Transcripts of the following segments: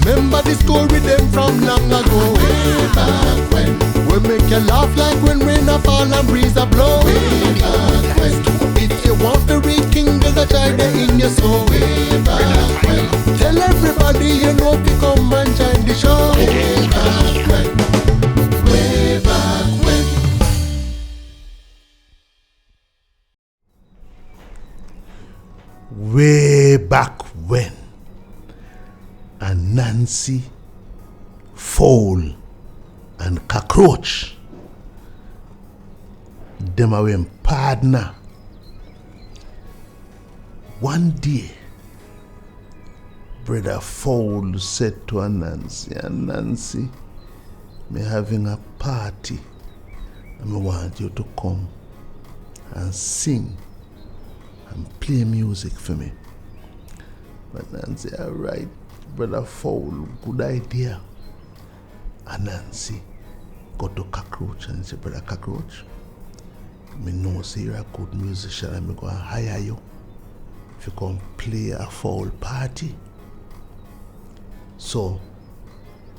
Remember the story them from long ago. Way back when. We make you laugh like when rain a fall and breeze a blow. Way back when. If you want to reach king, there's a child in your soul. Way back when. Tell everybody you know if you come and join the show. Way back when. Way back when. Way back when, Anansi, Fowl and Cockroach, them are when partner. One day, Brother Fowl said to Anansi, me having a party and I want you to come and sing and play music for me. But Anansi, alright, Brother Fowl, good idea. Anansi go to Cockroach and say, Brother Cockroach, me know say you're a good musician and me go and hire you if you come play a fowl party. So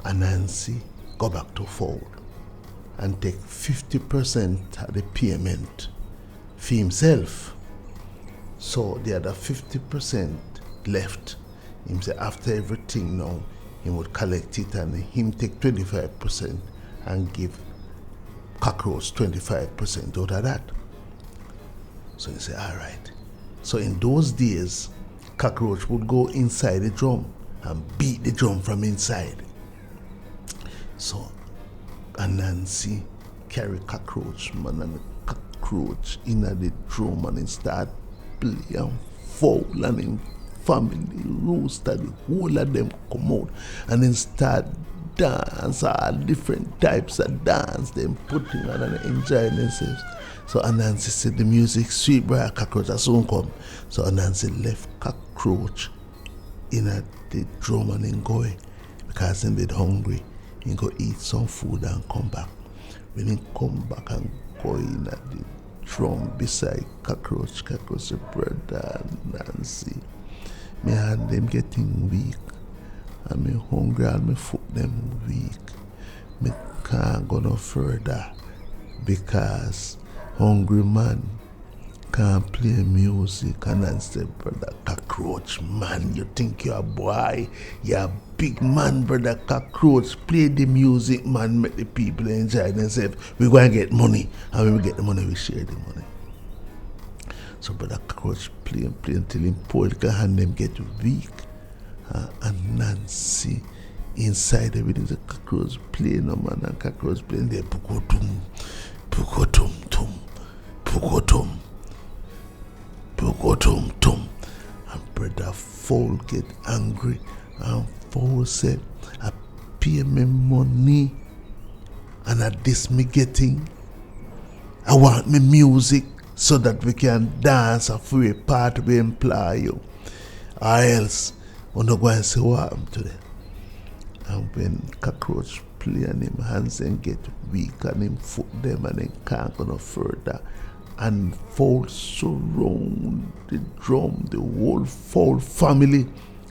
Anansi go back to Fowl and take 50% of the payment for himself. So the other 50% left, him say after everything now, he would collect it and him take 25% and give Cockroach 25% out of that. So he say, alright. So in those days, Cockroach would go inside the drum and beat the drum from inside. So Anansi carry Cockroach, man, and the Cockroach in the drum and he start playing Fowl and him family, rooster, the whole of them come out and then start dance, all different types of dance, them putting on and enjoying themselves. So Anansi said the music sweet, brother Cockroach that soon come. So Anansi left Cockroach in the drum and then go because he did hungry. He go eat some food and come back. When he come back and go in at the drum beside Cockroach said, brother Anansi, me hand them getting weak and me hungry and me foot them weak. Me can't go no further because hungry man can't play music. And I said, brother Cockroach, man, you think you're a boy? You're a big man, brother Cockroach. Play the music, man, make the people enjoy themselves. We're going to get money. And when we get the money, we share the money. So brother Cockroach play until him political hand them get weak. And Nancy inside everything, the Cockroach play no man, and Cockroach playing there pukotum, pukotum tum, pukotum, pukotum tum. And brother Fowl get angry and Fowl said, I pay me money and at this me getting, I want me music so that we can dance a free part we employ you. Or else we're not going to see what happened to them. And when Cockroach play and him hands and get weak and him foot them and then can't go no further and Fowl surround the drum, the whole Fowl family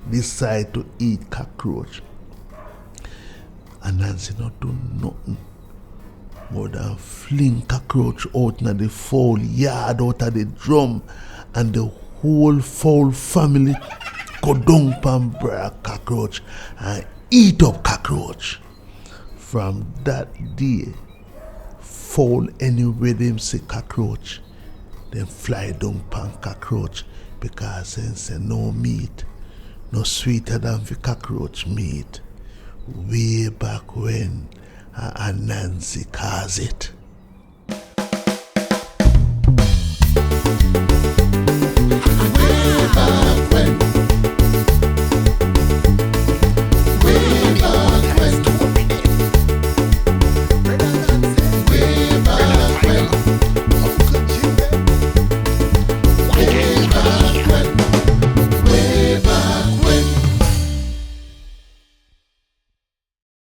decide to eat Cockroach. And Nancy not do nothing more than fling Cockroach out in the Fowl yard out of the drum, and the whole Fowl family go down pan Cockroach and eat up Cockroach. From that day, Fowl anywhere them see Cockroach, them fly down pan Cockroach because they say no meat, no sweeter than the Cockroach meat. Way back when, Anansi calls it.